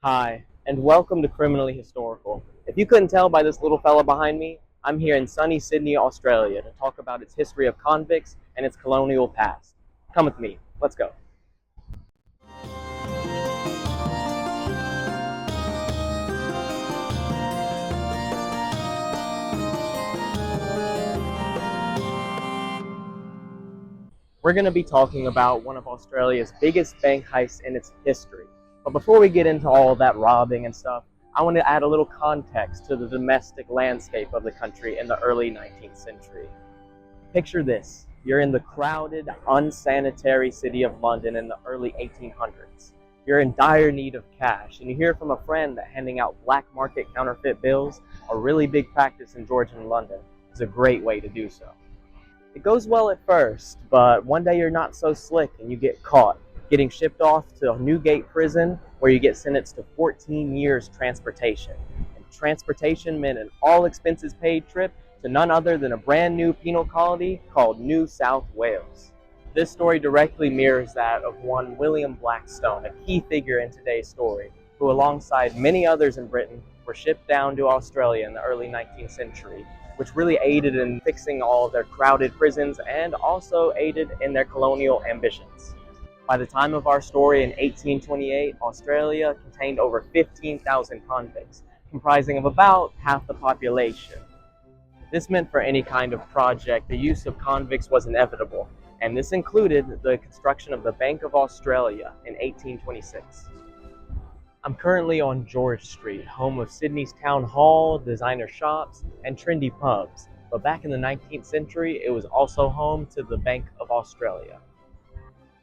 Hi, and welcome to Criminally Historical. If you couldn't tell by this little fella behind me, I'm here in sunny Sydney, Australia to talk about its history of convicts and its colonial past. Come with me, let's go. We're going to be talking about one of Australia's biggest bank heists in its history. But before we get into all of that robbing and stuff, I want to add a little context to the domestic landscape of the country in the early 19th century. Picture this. You're in the crowded, unsanitary city of London in the early 1800s. You're in dire need of cash, and you hear from a friend that handing out black market counterfeit bills, a really big practice in Georgian London, is a great way to do so. It goes well at first, but one day you're not so slick and you get caught, getting shipped off to Newgate prison where you get sentenced to 14 years transportation. And transportation meant an all expenses paid trip to none other than a brand new penal colony called New South Wales. This story directly mirrors that of one William Blackstone, a key figure in today's story, who alongside many others in Britain were shipped down to Australia in the early 19th century, which really aided in fixing all of their crowded prisons and also aided in their colonial ambitions. By the time of our story in 1828, Australia contained over 15,000 convicts, comprising of about half the population. This meant for any kind of project, the use of convicts was inevitable, and this included the construction of the Bank of Australia in 1826. I'm currently on George Street, home of Sydney's town hall, designer shops, and trendy pubs. But back in the 19th century, it was also home to the Bank of Australia.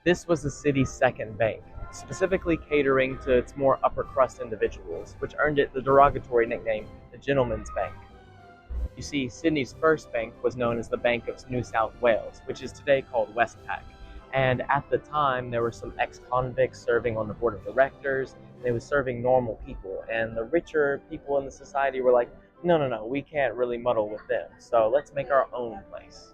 This was the city's second bank, specifically catering to its more upper crust individuals, which earned it the derogatory nickname, the Gentleman's Bank. You see, Sydney's first bank was known as the Bank of New South Wales, which is today called Westpac. And at the time, there were some ex-convicts serving on the board of directors. They were serving normal people, and the richer people in the society were like, no, we can't really muddle with them, so let's make our own place.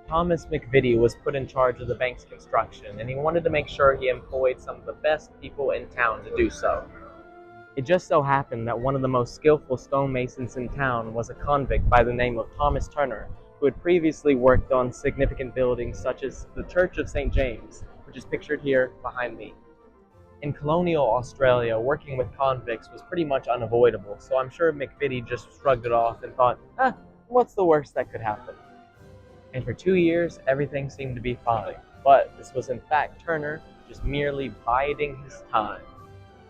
Thomas McVitie was put in charge of the bank's construction, and he wanted to make sure he employed some of the best people in town to do so. It just so happened that one of the most skillful stonemasons in town was a convict by the name of Thomas Turner, who had previously worked on significant buildings such as the Church of St. James, which is pictured here behind me. In colonial Australia, working with convicts was pretty much unavoidable, so I'm sure McVitie just shrugged it off and thought, what's the worst that could happen? And for 2 years, everything seemed to be fine. But this was in fact Turner just merely biding his time.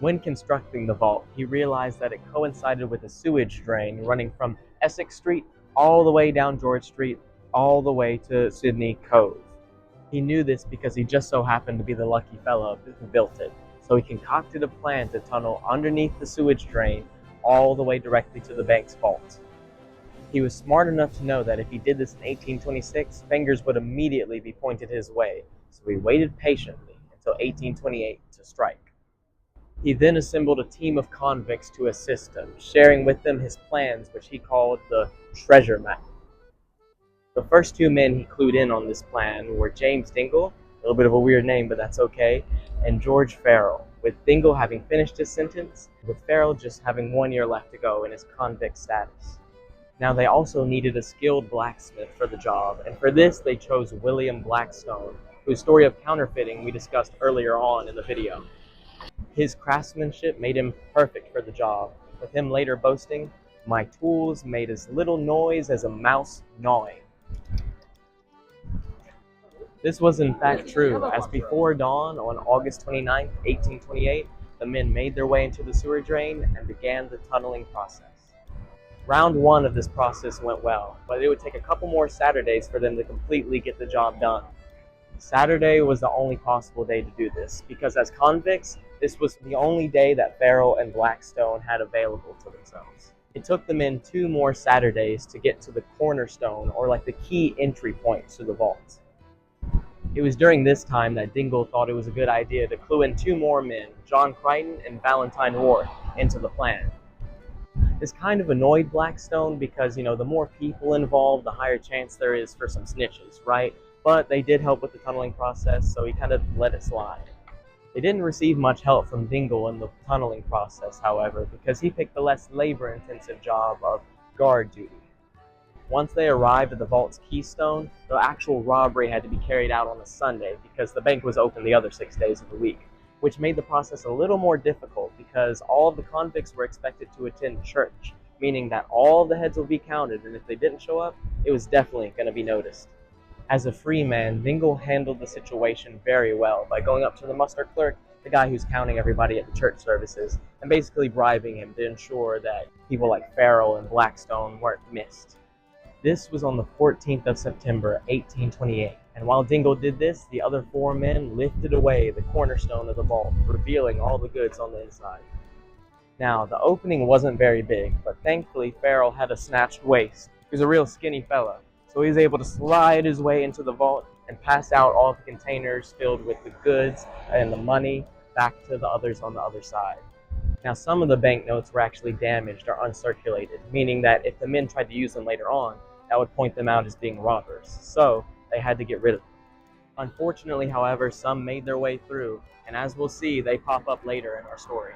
When constructing the vault, he realized that it coincided with a sewage drain running from Essex Street all the way down George Street, all the way to Sydney Cove. He knew this because he just so happened to be the lucky fellow who built it. So he concocted a plan to tunnel underneath the sewage drain all the way directly to the bank's vault. He was smart enough to know that if he did this in 1826, fingers would immediately be pointed his way, so he waited patiently until 1828 to strike. He then assembled a team of convicts to assist him, sharing with them his plans, which he called the treasure map. The first two men he clued in on this plan were James Dingle, a little bit of a weird name, but that's okay, and George Farrell, with Dingle having finished his sentence, with Farrell just having 1 year left to go in his convict status. Now they also needed a skilled blacksmith for the job, and for this they chose William Blackstone, whose story of counterfeiting we discussed earlier on in the video. His craftsmanship made him perfect for the job, with him later boasting, "My tools made as little noise as a mouse gnawing." This was in fact true, as before dawn on August 29, 1828, the men made their way into the sewer drain and began the tunneling process. Round one of this process went well, but it would take a couple more Saturdays for them to completely get the job done. Saturday was the only possible day to do this, because as convicts, this was the only day that Farrell and Blackstone had available to themselves. It took the men 2 more Saturdays to get to the cornerstone, or like the key entry point to the vault. It was during this time that Dingle thought it was a good idea to clue in 2 more men, John Crichton and Valentine Ward, into the plan. This kind of annoyed Blackstone because, the more people involved, the higher chance there is for some snitches, right? But they did help with the tunneling process, so he kind of let it slide. They didn't receive much help from Dingle in the tunneling process, however, because he picked the less labor-intensive job of guard duty. Once they arrived at the vault's keystone, the actual robbery had to be carried out on a Sunday because the bank was open the other 6 days of the week, which made the process a little more difficult because all of the convicts were expected to attend church, meaning that all the heads would be counted, and if they didn't show up, it was definitely going to be noticed. As a free man, Dingle handled the situation very well by going up to the muster clerk, the guy who's counting everybody at the church services, and basically bribing him to ensure that people like Farrell and Blackstone weren't missed. This was on the 14th of September, 1828, and while Dingle did this, the other four men lifted away the cornerstone of the vault, revealing all the goods on the inside. Now, the opening wasn't very big, but thankfully Farrell had a snatched waist. He was a real skinny fella, so he was able to slide his way into the vault and pass out all the containers filled with the goods and the money back to the others on the other side. Now, some of the banknotes were actually damaged or uncirculated, meaning that if the men tried to use them later on, that would point them out as being robbers, so they had to get rid of them. Unfortunately, however, some made their way through, and as we'll see, they pop up later in our story.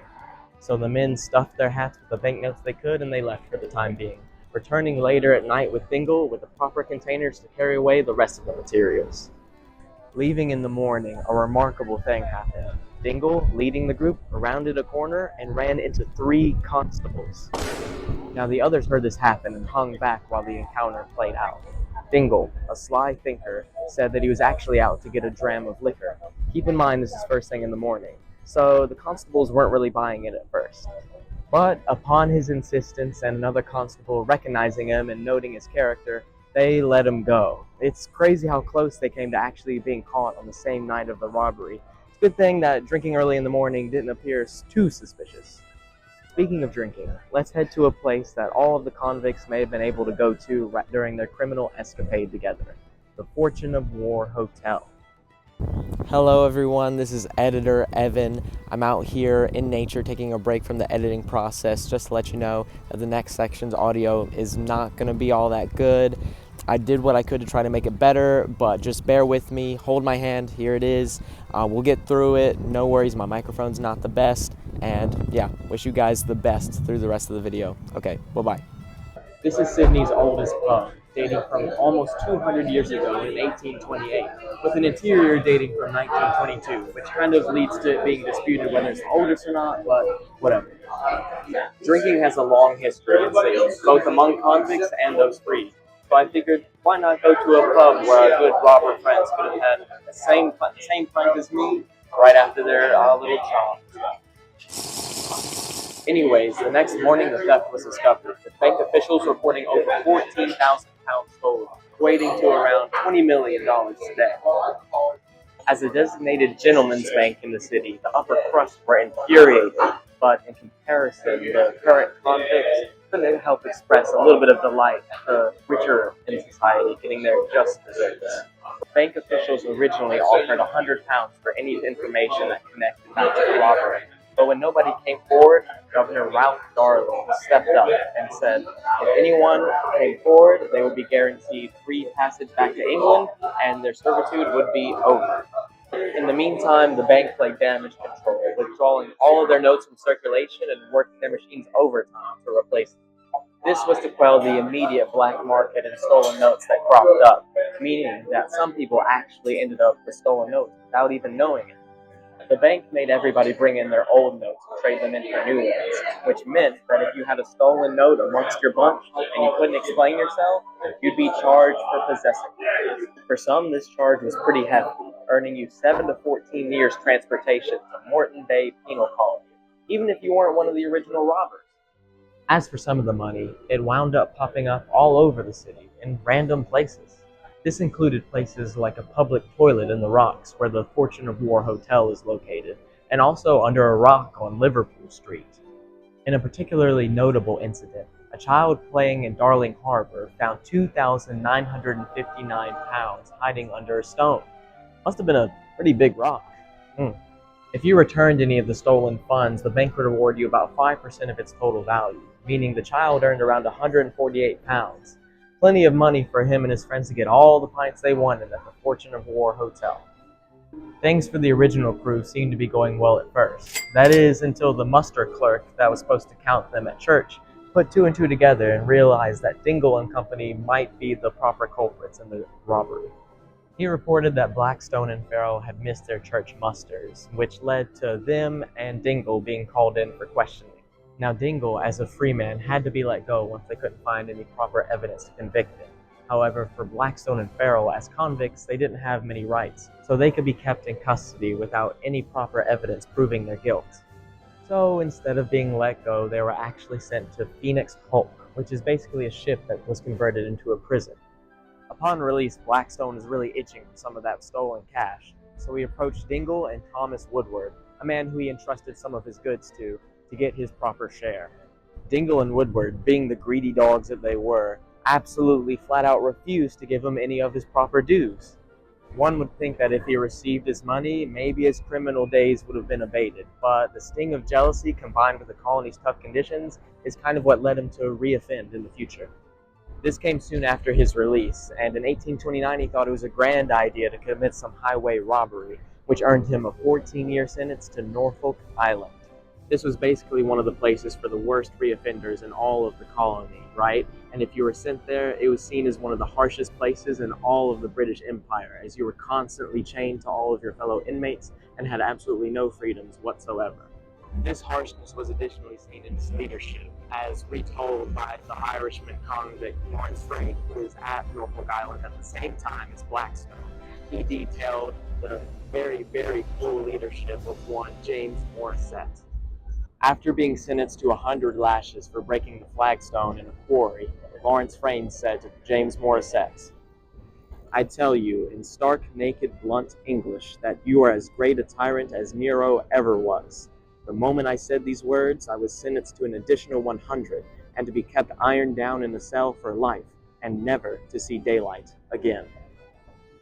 So the men stuffed their hats with the banknotes they could, and they left for the time being, returning later at night with Dingle with the proper containers to carry away the rest of the materials. Leaving in the morning, a remarkable thing happened. Dingle, leading the group, rounded a corner and ran into 3 constables. Now the others heard this happen and hung back while the encounter played out. Dingle, a sly thinker, said that he was actually out to get a dram of liquor. Keep in mind this is first thing in the morning, so the constables weren't really buying it at first. But upon his insistence and another constable recognizing him and noting his character, they let him go. It's crazy how close they came to actually being caught on the same night of the robbery. It's a good thing that drinking early in the morning didn't appear too suspicious. Speaking of drinking, let's head to a place that all of the convicts may have been able to go to during their criminal escapade together, the Fortune of War Hotel. Hello everyone, this is editor Evan. I'm out here in nature taking a break from the editing process just to let you know that the next section's audio is not going to be all that good. I did what I could to try to make it better, but just bear with me, hold my hand, here it is. We'll get through it, no worries, my microphone's not the best, and yeah, wish you guys the best through the rest of the video. Okay, bye-bye. This is Sydney's oldest pub, dating from almost 200 years ago in 1828, with an interior dating from 1922, which kind of leads to it being disputed whether it's the oldest or not, but whatever. Drinking has a long history in Sydney, both among convicts and those free. So I figured, why not go to a pub where our good robber friends could have had the same pint as me right after their little job. Anyways, the next morning the theft was discovered, with bank officials reporting over 14,000 pounds stolen, equating to around $20 million today. As a designated gentleman's bank in the city, the upper crust were infuriated, but in comparison, the current convicts couldn't help express a little bit of delight at the richer in society getting their just desserts. Bank officials originally offered £100 for any information that connected back to the robbery. But when nobody came forward, Governor Ralph Darling stepped up and said if anyone came forward, they would be guaranteed free passage back to England and their servitude would be over. In the meantime, the bank played damage control, withdrawing all of their notes from circulation and working their machines overtime to replace them. This was to quell the immediate black market and stolen notes that cropped up, meaning that some people actually ended up with stolen notes without even knowing it. The bank made everybody bring in their old notes and trade them in for new ones, which meant that if you had a stolen note amongst your bunch and you couldn't explain yourself, you'd be charged for possessing it. For some, this charge was pretty hefty, earning you 7 to 14 years transportation to Moreton Bay Penal Colony, even if you weren't one of the original robbers. As for some of the money, it wound up popping up all over the city in random places. This included places like a public toilet in the rocks where the Fortune of War Hotel is located, and also under a rock on Liverpool Street. In a particularly notable incident, a child playing in Darling Harbor found 2,959 pounds hiding under a stone. Must have been a pretty big rock. If you returned any of the stolen funds, the bank would reward you about 5% of its total value, meaning the child earned around 148 pounds. Plenty of money for him and his friends to get all the pints they wanted at the Fortune of War Hotel. Things for the original crew seemed to be going well at first. That is, until the muster clerk that was supposed to count them at church put two and two together and realized that Dingle and company might be the proper culprits in the robbery. He reported that Blackstone and Farrell had missed their church musters, which led to them and Dingle being called in for questioning. Now, Dingle, as a free man, had to be let go once they couldn't find any proper evidence to convict him. However, for Blackstone and Farrell as convicts, they didn't have many rights, so they could be kept in custody without any proper evidence proving their guilt. So instead of being let go, they were actually sent to Phoenix Hulk, which is basically a ship that was converted into a prison. Upon release, Blackstone is really itching for some of that stolen cash, so he approached Dingle and Thomas Woodward, a man who he entrusted some of his goods to get his proper share. Dingle and Woodward, being the greedy dogs that they were, absolutely flat out refused to give him any of his proper dues. One would think that if he received his money, maybe his criminal days would have been abated, but the sting of jealousy combined with the colony's tough conditions is kind of what led him to reoffend in the future. This came soon after his release, and in 1829 he thought it was a grand idea to commit some highway robbery, which earned him a 14-year sentence to Norfolk Island. This was basically one of the places for the worst reoffenders in all of the colony, right? And if you were sent there, it was seen as one of the harshest places in all of the British Empire, as you were constantly chained to all of your fellow inmates and had absolutely no freedoms whatsoever. This harshness was additionally seen in his leadership, as retold by the Irishman convict Lawrence Frake, who was at Norfolk Island at the same time as Blackstone. He detailed the very, very cool leadership of one James Morissette. After being sentenced to 100 lashes for breaking the flagstone in a quarry, Lawrence Frake said to James Morissette, "I tell you, in stark, naked, blunt English, that you are as great a tyrant as Nero ever was. The moment I said these words, I was sentenced to an additional 100, and to be kept ironed down in a cell for life, and never to see daylight again."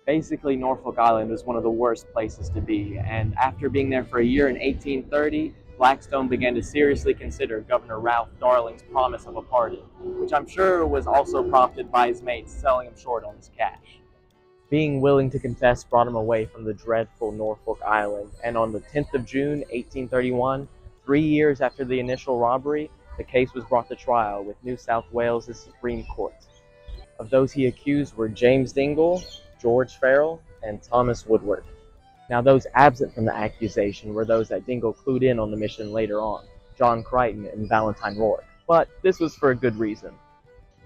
Basically, Norfolk Island was one of the worst places to be, and after being there for a year in 1830, Blackstone began to seriously consider Governor Ralph Darling's promise of a pardon, which I'm sure was also prompted by his mates selling him short on his cash. Being willing to confess brought him away from the dreadful Norfolk Island, and on the 10th of June, 1831, 3 years after the initial robbery, the case was brought to trial with New South Wales' Supreme Court. Of those he accused were James Dingle, George Farrell, and Thomas Woodward. Now, those absent from the accusation were those that Dingle clued in on the mission later on, John Crichton and Valentine Rourke. But this was for a good reason.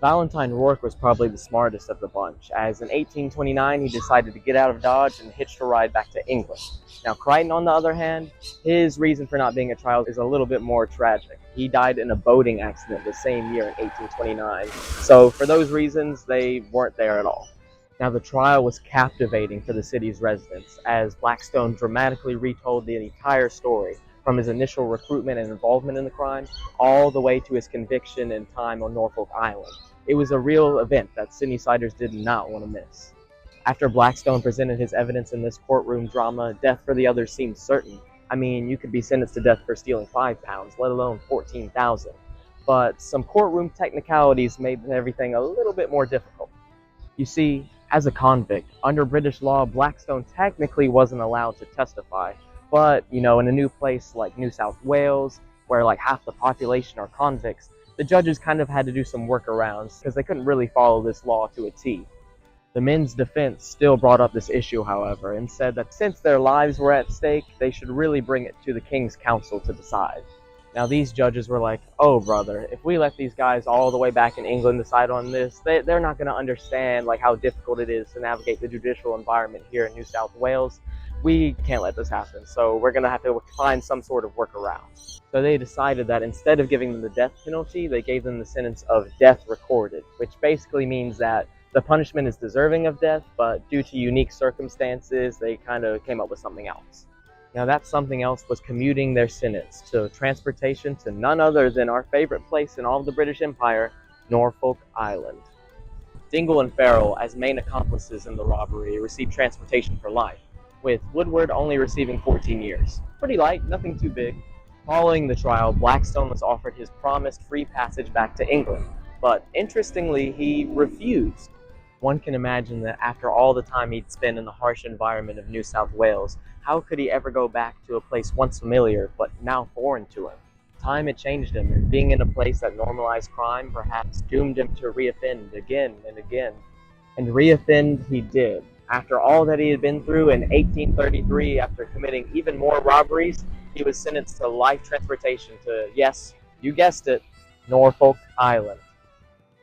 Valentine Rourke was probably the smartest of the bunch, as in 1829 he decided to get out of Dodge and hitched a ride back to England. Now, Crichton, on the other hand, his reason for not being at trial is a little bit more tragic. He died in a boating accident the same year in 1829, so for those reasons, they weren't there at all. Now, the trial was captivating for the city's residents, as Blackstone dramatically retold the entire story, from his initial recruitment and involvement in the crime, all the way to his conviction and time on Norfolk Island. It was a real event that Sydney-siders did not want to miss. After Blackstone presented his evidence in this courtroom drama, death for the others seemed certain. I mean, you could be sentenced to death for stealing 5 pounds, let alone 14,000. But some courtroom technicalities made everything a little bit more difficult. You see, as a convict, under British law, Blackstone technically wasn't allowed to testify. But, in a new place like New South Wales, where like half the population are convicts, the judges kind of had to do some workarounds because they couldn't really follow this law to a T. The men's defense still brought up this issue, however, and said that since their lives were at stake, they should really bring it to the King's Council to decide. Now, these judges were like, "Oh, brother, if we let these guys all the way back in England decide on this, they're not going to understand like how difficult it is to navigate the judicial environment here in New South Wales. We can't let this happen, so we're going to have to find some sort of workaround." So they decided that instead of giving them the death penalty, they gave them the sentence of death recorded, which basically means that the punishment is deserving of death, but due to unique circumstances, they kind of came up with something else. Now, that something else was commuting their sentence to transportation to none other than our favorite place in all of the British Empire, Norfolk Island. Dingle and Farrell, as main accomplices in the robbery, received transportation for life, with Woodward only receiving 14 years. Pretty light, nothing too big. Following the trial, Blackstone was offered his promised free passage back to England, but interestingly, he refused. One can imagine that after all the time he'd spent in the harsh environment of New South Wales, how could he ever go back to a place once familiar but now foreign to him? Time had changed him, and being in a place that normalized crime perhaps doomed him to reoffend again and again. And reoffend he did. After all that he had been through in 1833, after committing even more robberies, he was sentenced to life transportation to, yes, you guessed it, Norfolk Island.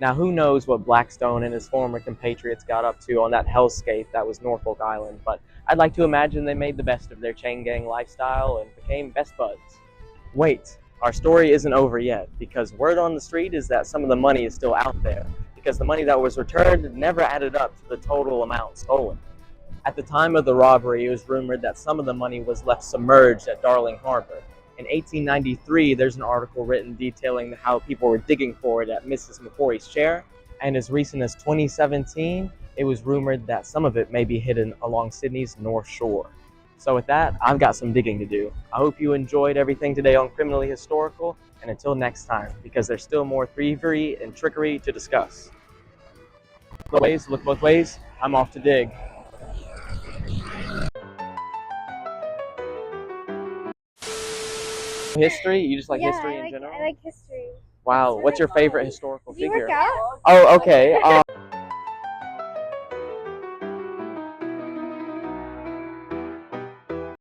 Now, who knows what Blackstone and his former compatriots got up to on that hellscape that was Norfolk Island, but I'd like to imagine they made the best of their chain gang lifestyle and became best buds. Wait, our story isn't over yet, because word on the street is that some of the money is still out there, because the money that was returned never added up to the total amount stolen. At the time of the robbery, it was rumored that some of the money was left submerged at Darling Harbor. In 1893, there's an article written detailing how people were digging for it at Mrs. McCoy's chair, and as recent as 2017, it was rumored that some of it may be hidden along Sydney's North Shore. So with that, I've got some digging to do. I hope you enjoyed everything today on Criminally Historical, and until next time, because there's still more thievery and trickery to discuss. Look both ways, I'm off to dig. History? You just like history in general? I like history. Wow, what's your favorite historical Did you figure? work out? Oh, okay.